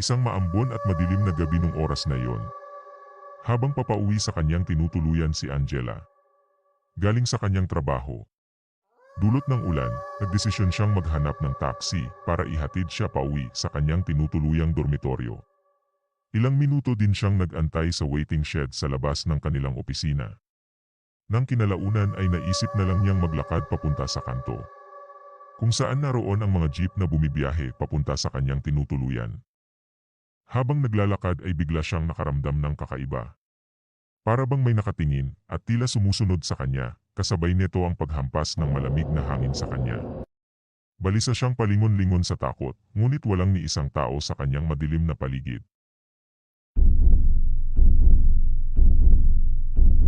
Isang maambon at madilim na gabi nung oras na iyon. Habang papauwi sa kanyang tinutuluyan si Angela. Galing sa kanyang trabaho. Dulot ng ulan, nagdesisyon siyang maghanap ng taxi para ihatid siya pauwi sa kanyang tinutuluyang dormitoryo. Ilang minuto din siyang nag-antay sa waiting shed sa labas ng kanilang opisina. Nang kinalaunan ay naisip na lang niyang maglakad papunta sa kanto. Kung saan naroon ang mga jeep na bumibiyahe papunta sa kanyang tinutuluyan. Habang naglalakad ay bigla siyang nakaramdam ng kakaiba. Para bang may nakatingin at tila sumusunod sa kanya, kasabay nito ang paghampas ng malamig na hangin sa kanya. Balisa siyang palingon-lingon sa takot, ngunit walang ni isang tao sa kanyang madilim na paligid.